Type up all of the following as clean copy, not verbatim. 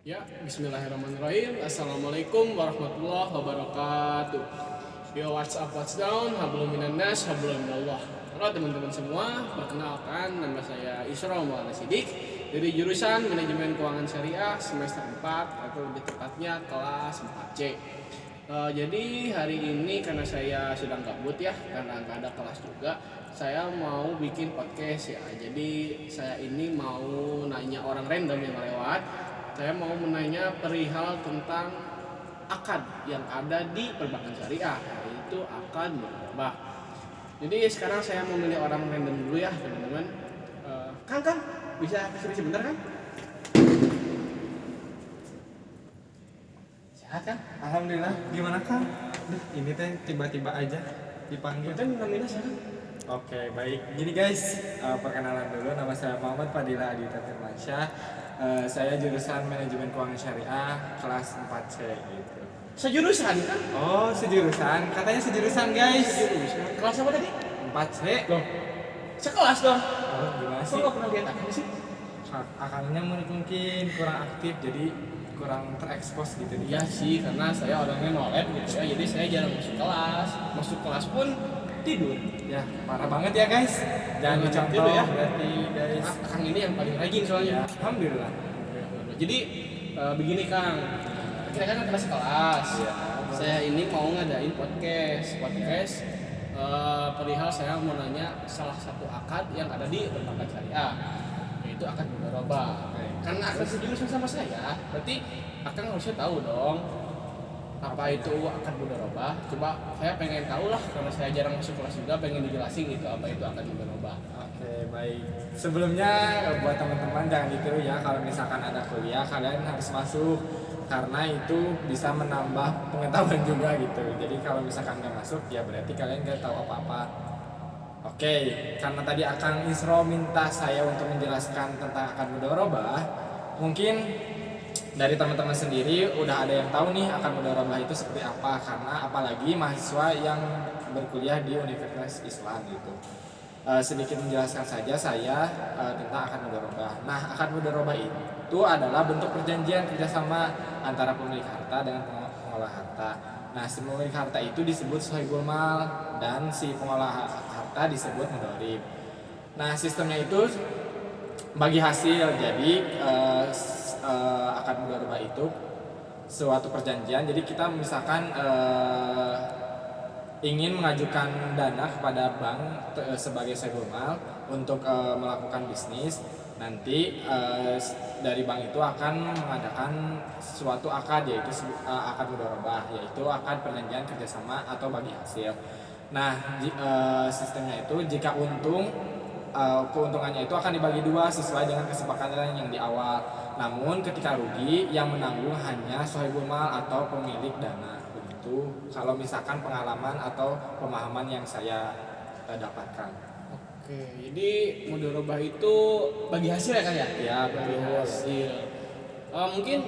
Ya, bismillahirrahmanirrahim. Assalamualaikum warahmatullahi wabarakatuh. Yo, what's up, what's down, hablum minan nas, hablum minallah. Halo teman-teman semua, perkenalkan nama saya Isra Maulana Sidik dari jurusan Manajemen Keuangan Syariah semester 4 atau lebih tepatnya kelas 4C. Jadi hari ini karena saya sedang gabut ya, karena nggak ada kelas juga, saya mau bikin podcast ya. Jadi saya ini mau nanya orang random yang lewat. Saya mau menanya perihal tentang akad yang ada di perbankan syariah, yaitu akad mudharabah. Jadi sekarang saya mau memilih orang random dulu ya teman-teman. Kang, bisa kasih sebentar Kang? Sehat kan? Alhamdulillah, gimana Kang? Ini teh tiba-tiba aja dipanggil. Betul namanya siapa? Oke, baik. Gini guys, perkenalan dulu. Nama saya Muhammad Fadila Adita Firmansyah. Saya jurusan Manajemen Keuangan Syariah kelas 4C gitu. Sejurusan kan? Oh, sejurusan. Katanya sejurusan guys. Sejurusan. Kelas apa tadi? 4C. Loh, sekelas dong. Oh, gimana Kok sih? nggak pernah lihat aku sih? Akangnya mungkin kurang aktif, jadi kurang terekspos gitu Iya dia. sih, karena saya orangnya nolep gitu ya. Jadi saya jarang masuk kelas. Masuk kelas pun tidur. Ya, parah banget ya guys. Jangan Jangan dicontoh tidur ya. berarti guys. Kang ini yang paling rajin soalnya. Ya, alhamdulillah. Jadi begini Kang, kita kan kelas kelas. Iya. Saya ini mau ngadain podcast perihal saya mau nanya salah satu akad yang ada di perbankan syariah, yaitu akad mudharabah. Karena akad sejurusan sama saya, berarti Akang harusnya tahu dong apa itu akad mudharabah. Coba saya pengen tahu lah, karena saya jarang masuk kelas juga, pengen dijelasin gitu apa itu akad mudharabah. Oke, baik. Sebelumnya buat teman-teman jangan ditiru ya, kalau misalkan ada kuliah kalian harus masuk karena itu bisa menambah pengetahuan juga gitu. Jadi kalau misalkan nggak masuk ya berarti kalian nggak tahu apa-apa. Oke, karena tadi Akang Isro minta saya untuk menjelaskan tentang akad mudharabah, mungkin dari teman-teman sendiri udah ada yang tahu nih akad mudharabah itu seperti apa, karena apalagi mahasiswa yang berkuliah di Universitas Islam gitu. Sedikit menjelaskan saja saya tentang akad mudharabah. Nah, akad mudharabah itu adalah bentuk perjanjian kerjasama antara pemilik harta dengan pengolah harta. Nah, si pemilik harta itu disebut sahibul mal dan si pengolah harta disebut mudharib. Nah, sistemnya itu bagi hasil. Jadi akad mudharabah itu suatu perjanjian. Jadi kita misalkan ingin mengajukan dana kepada bank sebagai sahibul mal untuk melakukan bisnis, nanti dari bank itu akan mengadakan suatu akad, yaitu akad mudharabah, yaitu akad perjanjian kerjasama atau bagi hasil. Nah, sistemnya itu jika keuntungannya itu akan dibagi dua sesuai dengan kesepakatan yang di awal. Namun ketika rugi yang menanggung hanya sahibul mal atau pemilik dana. Begitu kalau misalkan pengalaman atau pemahaman yang saya dapatkan. Oke, jadi mudharabah itu bagi hasil ya Kang ya? Ya, Bagi betul. hasil. Mungkin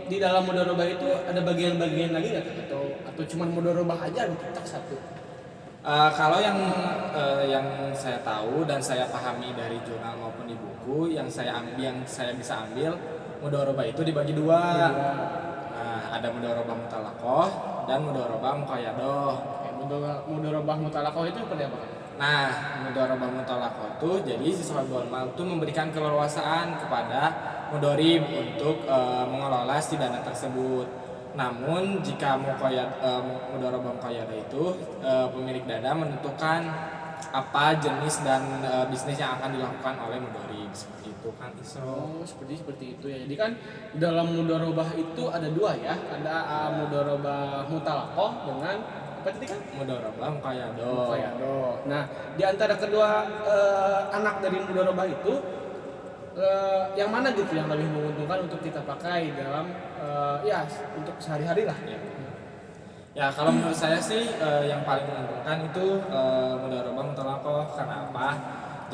di dalam mudharabah itu ada bagian-bagian lagi nggak Kang? Atau cuma mudharabah aja gitu tak satu? Kalau yang saya tahu dan saya pahami dari jurnal maupun di buku yang saya bisa ambil, mudharabah itu dibagi dua. Nah, ada mudharabah mutalaqah dan mudharabah muqayyadah. Oke, mudharabah mutalaqah itu seperti apa Kang? Nah, mudharabah mutalaqah itu jadi si sahibul mal itu memberikan keleluasaan kepada mudharib untuk mengelola si dana tersebut. Namun jika mudharabah muqayyadah itu pemilik dana menentukan apa jenis dan bisnis yang akan dilakukan oleh mudharib, seperti itu kan Isro. Oh, seperti itu ya. Jadi kan dalam mudharabah itu ada dua ya. Ada mudharabah mutalaqah dengan apa tadi kan? Mudharabah muqayyadah. Muqayyadah. Nah, di antara kedua anak dari mudharabah itu yang mana gitu yang lebih menguntungkan untuk kita pakai dalam ya untuk sehari-hari lah. Ya, kalau menurut saya sih yang paling menguntungkan itu mudharabah mutalaqah. Karena apa?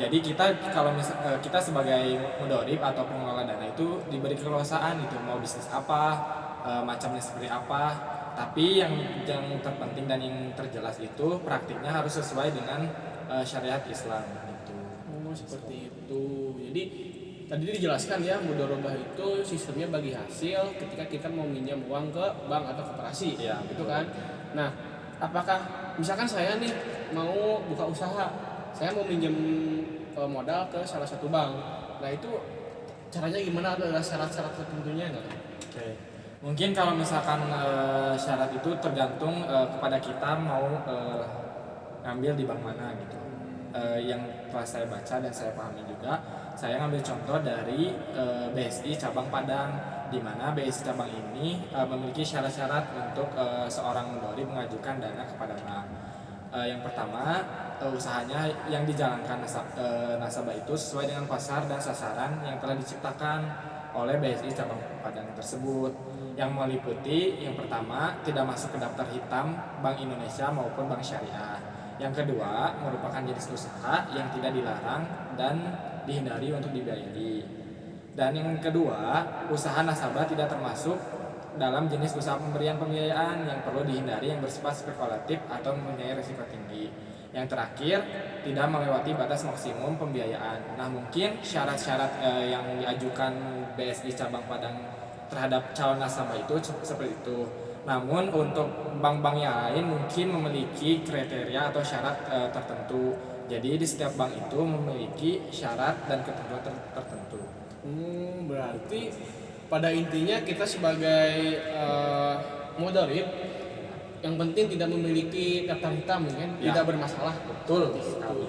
Jadi kita sebagai mudharib atau pengelola dana itu diberi keleluasaan itu mau bisnis apa, macamnya seperti apa. Tapi yang terpenting dan yang terjelas itu praktiknya harus sesuai dengan syariat Islam gitu. Oh, seperti itu. Jadi tadi dijelaskan ya, mudharabah itu sistemnya bagi hasil ketika kita mau minjam uang ke bank atau koperasi, Iya, gitu kan. Nah, apakah misalkan saya nih mau buka usaha, saya mau minjem modal ke salah satu bank, nah itu caranya gimana, ada syarat-syarat tertentunya nggak? Oke. Mungkin kalau misalkan syarat itu tergantung kepada kita mau ngambil di bank mana gitu. Yang telah saya baca dan saya pahami juga, saya ngambil contoh dari BSI cabang Padang, di mana BSI cabang ini memiliki syarat-syarat untuk seorang mudharib mengajukan dana kepada bank. Yang pertama, usahanya yang dijalankan nasabah itu sesuai dengan pasar dan sasaran yang telah diciptakan oleh BSI cabang Padang tersebut, yang meliputi yang pertama, tidak masuk ke daftar hitam Bank Indonesia maupun bank syariah. Yang kedua, merupakan jenis usaha yang tidak dilarang dan dihindari untuk dibiayai. Dan yang kedua, usaha nasabah tidak termasuk dalam jenis usaha pemberian pembiayaan yang perlu dihindari yang bersifat spekulatif atau mempunyai risiko tinggi. Yang terakhir, tidak melewati batas maksimum pembiayaan. Nah, mungkin syarat-syarat yang diajukan BSI cabang Padang terhadap calon nasabah itu seperti itu. Namun untuk bank-bank yang lain mungkin memiliki kriteria atau syarat tertentu. Jadi di setiap bank itu memiliki syarat dan ketentuan tertentu. Berarti pada intinya kita sebagai mudharib yang penting tidak memiliki daftar hitam kan, Ya. tidak bermasalah. Betul sekali.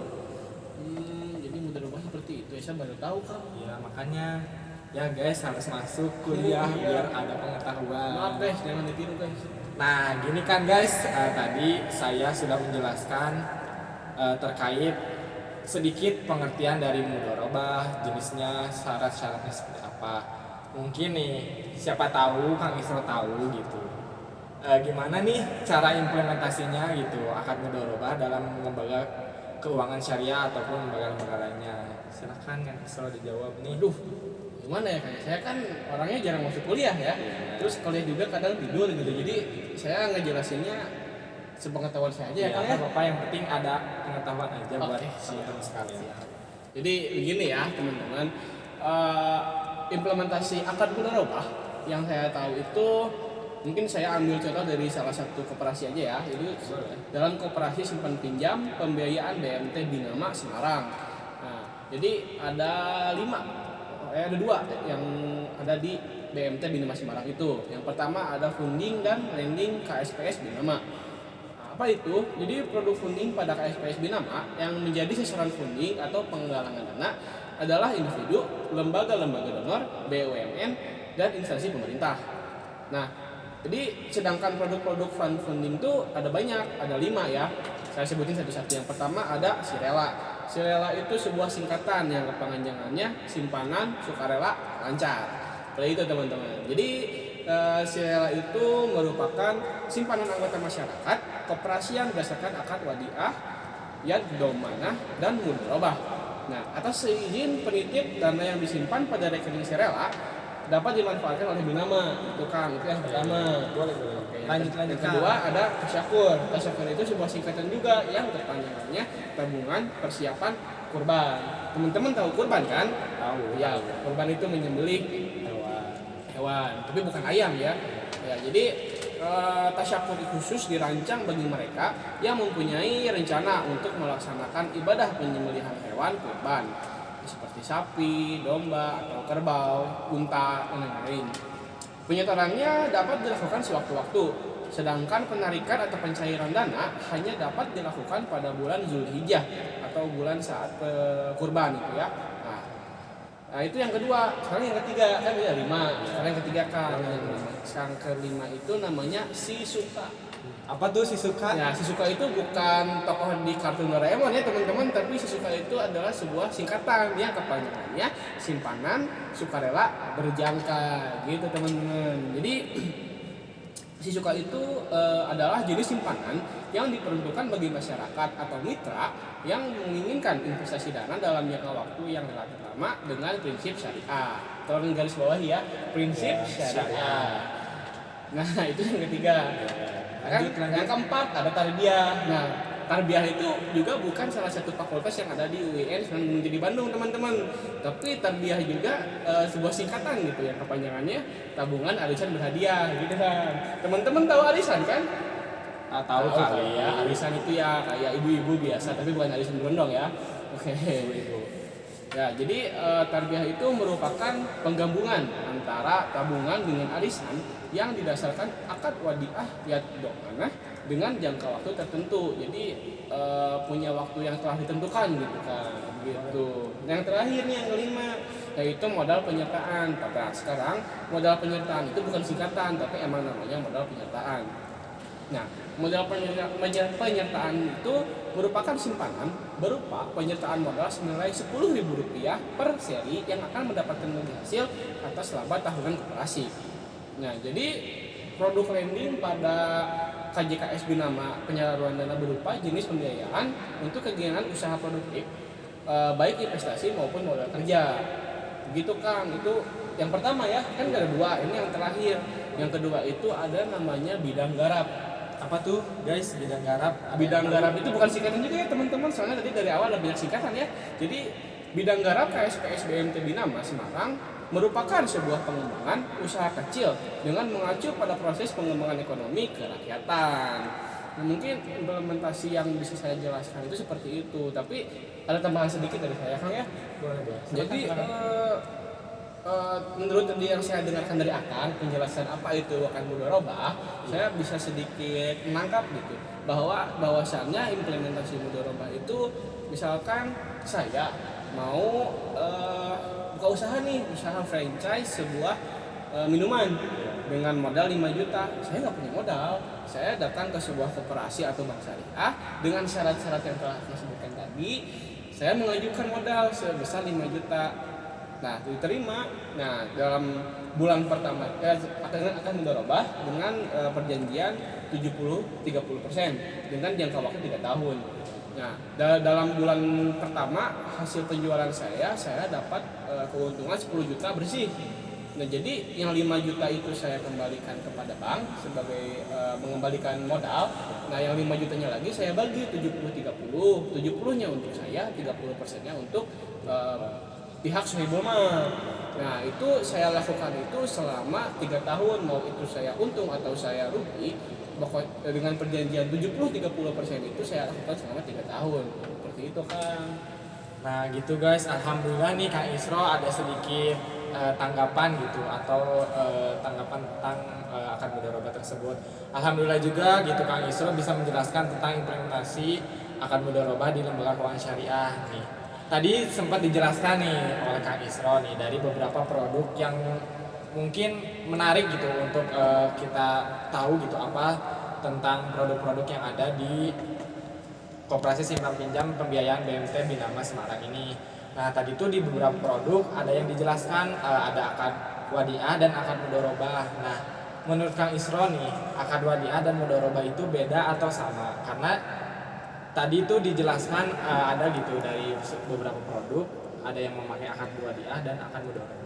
Jadi mudharibah seperti itu, saya baru tahu kan. Ya makanya ya guys harus masuk kuliah biar ada pengetahuan. Maaf guys, jangan ditiru guys. Nah gini kan guys, tadi saya sudah menjelaskan terkait sedikit pengertian dari mudharabah, jenisnya, syarat-syaratnya seperti apa. Mungkin nih siapa tahu Kang Isro tahu gitu. Gimana nih cara implementasinya gitu akad mudharabah dalam lembaga keuangan syariah ataupun lembaga-lembaga lainnya. Silakan Kang Isro dijawab nih. Aduh, gimana ya, kayak saya kan orangnya jarang masuk kuliah ya, terus kuliah juga kadang tidur gitu, jadi saya ngejelasinnya sepengetahuan saya aja ya kan ya. Bapak yang penting ada pengetahuan aja buat Oke, teman-teman sekalian. Jadi begini ya teman-teman, implementasi akad mudharabah yang saya tahu itu, mungkin saya ambil contoh dari salah satu koperasi aja ya, itu dalam koperasi simpan pinjam pembiayaan BMT Binama Semarang. Nah, jadi ada 2 yang ada di BMT Binama Semarang itu. Yang pertama ada funding dan lending KSPS Binama. Nah, apa itu? Jadi produk funding pada KSPS Binama yang menjadi sasaran funding atau penggalangan dana adalah individu, lembaga-lembaga donor, BUMN, dan instansi pemerintah. Nah, jadi sedangkan produk-produk fund funding itu ada banyak, ada 5 ya. Saya sebutin satu-satu. Yang pertama ada Sirela. Sirela itu sebuah singkatan yang kepanjangannya simpanan sukarela lancar. Seperti itu teman-teman. Jadi Sirela itu merupakan simpanan anggota masyarakat, koperasi yang berdasarkan akad wadiah, yad domanah, dan mudharabah. Nah, atas izin penitip dana yang disimpan pada rekening Sirela dapat dimanfaatkan oleh Binama. Itu kan, itu yang pertama. Boleh. Lanjut. Yang kedua ada tasyakur. Tasyakur itu sebuah singkatan juga yang kepanjangannya tabungan persiapan kurban. Teman-teman tahu kurban kan? Tahu. Ya, kurban itu menyembelih hewan, tapi bukan ayam ya. Ya, jadi tasyakur khusus dirancang bagi mereka yang mempunyai rencana untuk melaksanakan ibadah penyembelihan hewan kurban, seperti sapi, domba, atau kerbau, unta, dan lain-lain. Penyetorannya dapat dilakukan sewaktu-waktu, sedangkan penarikan atau pencairan dana hanya dapat dilakukan pada bulan Zulhijjah atau bulan saat kurban itu ya. Nah itu yang kedua. Sekarang yang ketiga kan ada 5. Sekarang yang ketiga kan. Yang kelima itu namanya Shizuka. Apa tuh Shizuka? Ya, Shizuka itu bukan tokoh di kartun Doraemon ya teman-teman, tapi Shizuka itu adalah sebuah singkatan yang kepanjangannya simpanan sukarela berjangka gitu teman-teman. Jadi Shizuka itu adalah jenis simpanan yang diperuntukkan bagi masyarakat atau mitra yang menginginkan investasi dana dalam jangka waktu yang relatif lama dengan prinsip syariah. Tolong garis bawah ya, prinsip syariah. Nah itu yang ketiga. Yang keempat ada tarbiyah. Nah Tarbiyah itu juga bukan salah satu fakultas yang ada di UIN Sunan Gunung Jati Bandung teman-teman, tapi tarbiyah juga sebuah singkatan gitu yang kepanjangannya tabungan arisan berhadiah gitu kan. Teman-teman tahu arisan kan? Tahu kali ya, arisan itu ya kayak ibu-ibu biasa, tapi bukan arisan berondong ya. Oke. Ya, jadi tarbiyah itu merupakan penggabungan antara tabungan dengan arisan yang didasarkan akad wadiah yad domanah dengan jangka waktu tertentu. Jadi punya waktu yang telah ditentukan gitu kan. Gitu. Yang terakhir nih yang kelima yaitu modal penyertaan. Tapi sekarang modal penyertaan itu bukan singkatan, tapi emang namanya modal penyertaan. Nah, modal penyertaan itu merupakan simpanan berupa penyertaan modal senilai Rp10.000 per seri yang akan mendapatkan hasil atas laba tahunan koperasi. Nah, jadi produk lending pada KJKS Binama penyaluran dana berupa jenis pembiayaan untuk kegiatan usaha produktif, baik investasi maupun modal kerja. Begitu Kang, itu yang pertama ya, kan ada dua, ini yang terakhir. Yang kedua itu ada namanya bidang garap. Apa tuh guys bidang garap? Bidang garap itu bukan singkatan juga ya teman-teman, soalnya tadi dari awal ada banyak singkatan ya. Jadi bidang garap KSPS BMT Binama Semarang merupakan sebuah pengembangan usaha kecil dengan mengacu pada proses pengembangan ekonomi kerakyatan. Nah, mungkin implementasi yang bisa saya jelaskan itu seperti itu, tapi ada tambahan sedikit dari saya Kang ya. Boleh. Jadi menurut tadi yang saya dengarkan dari Akang, penjelasan apa itu wakaf mudharabah, saya bisa sedikit menangkap gitu bahwasannya implementasi mudharabah itu misalkan saya mau buka usaha nih, usaha franchise sebuah minuman dengan modal 5 juta. Saya nggak punya modal, saya datang ke sebuah koperasi atau bank syariah dengan syarat-syarat yang telah saya sebutkan tadi, saya mengajukan modal sebesar 5 juta. Nah, diterima. Nah, dalam bulan pertama akan mudharabah dengan perjanjian 70-30% dengan jangka waktu 3 tahun. Nah, dalam bulan pertama hasil penjualan saya dapat keuntungan 10 juta bersih. Nah, jadi yang 5 juta itu saya kembalikan kepada bank sebagai mengembalikan modal. Nah, yang 5 jutanya lagi saya bagi 70-30. 70-nya untuk saya, 30%-nya untuk pihak sohibul mal. Nah, itu saya lakukan itu selama 3 tahun, mau itu saya untung atau saya rugi, dengan perjanjian 70-30% itu saya lakukan selama 3 tahun. Seperti itu Kang. Nah gitu guys, alhamdulillah nih Kang Isro ada sedikit tanggapan gitu atau tanggapan tentang akad mudharabah tersebut. Alhamdulillah juga gitu Kang Isro bisa menjelaskan tentang implementasi akad mudharabah di lembaga keuangan syariah nih. Tadi sempat dijelaskan nih oleh Kang Isro nih dari beberapa produk yang mungkin menarik gitu untuk kita tahu gitu apa tentang produk-produk yang ada di Koperasi Simpan Pinjam Pembiayaan BMT Binama Semarang ini. Nah tadi tuh di beberapa produk ada yang dijelaskan ada akad wadiah dan akad mudharabah. Nah menurut Kang Isro nih akad wadiah dan mudharabah itu beda atau sama? Karena tadi itu dijelaskan ada gitu dari beberapa produk ada yang memakai akad wadiah dan akad mudharabah.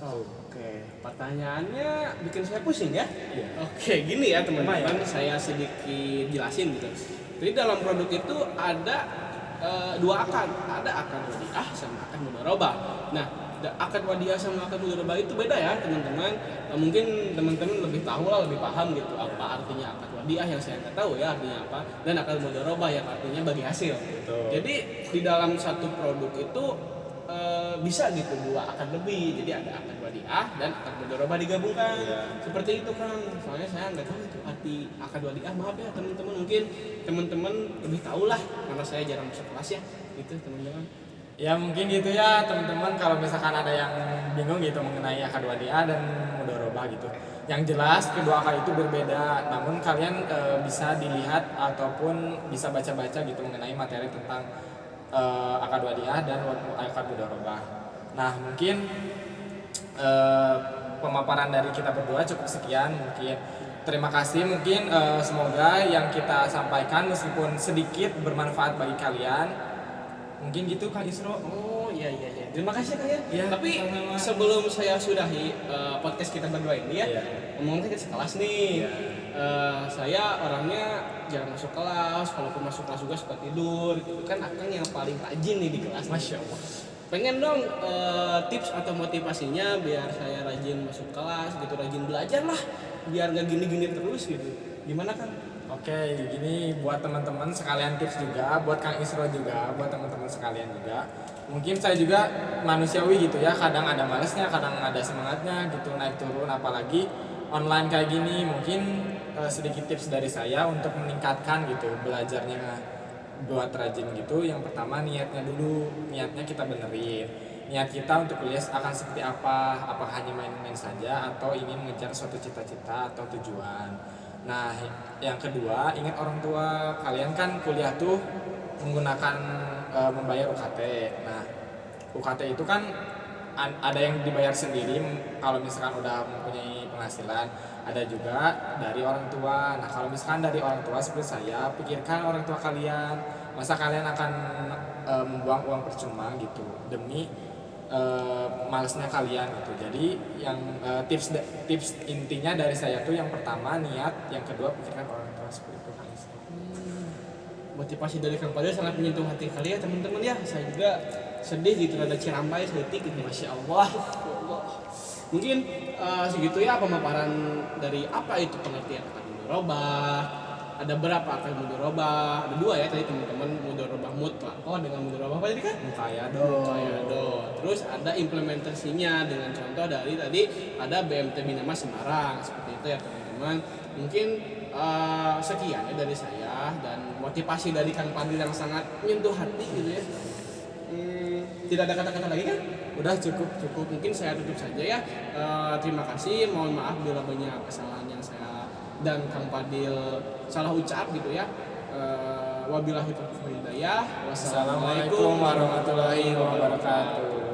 Oke, pertanyaannya bikin saya pusing ya. Iya. Oke, gini ya teman-teman, saya sedikit jelasin gitu. Jadi dalam produk itu ada dua akad, ada akad wadiah sama akad mudharabah. Nah, akad wadiah sama akad mudharabah itu beda ya teman-teman. Mungkin teman-teman lebih tahu lah, lebih paham gitu apa artinya akad wadiah yang saya nggak tahu ya artinya apa, dan akad mudharabah yang artinya bagi hasil. Betul. Jadi di dalam satu produk itu bisa gitu dua akad lebih, jadi ada akad wadiah dan akad mudharabah digabungkan. Seperti itu Kang, soalnya saya nggak tahu itu arti akad wadiah, maaf ya teman-teman, mungkin teman-teman lebih tahu lah karena saya jarang masuk kelas ya gitu teman-teman. Ya mungkin gitu ya teman-teman, kalau misalkan ada yang bingung gitu mengenai akad wadiah dan mudharabah gitu. Yang jelas kedua akad itu berbeda, namun kalian bisa dilihat ataupun bisa baca-baca gitu mengenai materi tentang akad wadiah dan akad mudharabah. Nah mungkin pemaparan dari kita berdua cukup sekian mungkin. Terima kasih, mungkin semoga yang kita sampaikan meskipun sedikit bermanfaat bagi kalian. Mungkin gitu Kak Isro. Oh iya. Terima kasih Kang ya. Iya, Tapi sama-sama. sebelum saya sudahi podcast kita berdua ini ya, Iya. ngomongnya kita sekelas nih. Iya. Saya orangnya jarang masuk kelas, kalaupun masuk kelas juga suka tidur. Gitu kan Akang yang paling rajin nih di kelas. Masya Allah. Pengen dong tips atau motivasinya biar saya rajin masuk kelas gitu, rajin belajar lah, biar gak gini-gini terus gitu. Gimana Kang? Oke, gini buat teman-teman sekalian tips juga, buat Kang Isro juga, buat teman-teman sekalian juga. Mungkin saya juga manusiawi gitu ya, kadang ada malesnya, kadang ada semangatnya gitu, naik turun, apalagi online kayak gini. Mungkin sedikit tips dari saya untuk meningkatkan gitu belajarnya buat rajin gitu. Yang pertama niatnya dulu, niatnya kita benerin. Niat kita untuk kuliah akan seperti apa? Apakah hanya main-main saja atau ingin mengejar suatu cita-cita atau tujuan? Nah, yang kedua, ingat orang tua. Kalian kan kuliah tuh menggunakan membayar UKT. Nah, UKT itu kan ada yang dibayar sendiri kalau misalkan udah mempunyai penghasilan, ada juga dari orang tua. Nah, kalau misalkan dari orang tua seperti saya, pikirkan orang tua kalian. Masa kalian akan membuang uang percuma gitu demi malesnya kalian gitu. Jadi yang tips intinya dari saya tuh yang pertama niat, yang kedua pikirkan orang tua seperti itu. Motivasi dari Kang Fadil sangat menyentuh hati kalian teman-teman ya. Saya juga sedih gitu, ada cirambai sedetik gitu. Masya Allah. Mungkin segitu ya pemaparan dari apa itu pengertian kata mudharabah. Ada berapa akal mudharabah? Ada 2 ya tadi teman-teman, mudharabah mutlaq dengan mudharabah apa tadi kan? Muqayyado. Terus ada implementasinya dengan contoh dari tadi ada BMT Minama Semarang seperti itu ya teman-teman. Mungkin sekian ya dari saya dan motivasi dari Kang Fadil yang sangat menyentuh hati gitu ya. Tidak ada kata-kata lagi kan? Udah cukup. Mungkin saya tutup saja ya. Terima kasih, mohon maaf bila banyak kesalahan yang saya dan Kang Fadil salah ucap gitu ya. Wabillahi taufiq wal hidayah. Wassalamualaikum warahmatullahi wabarakatuh.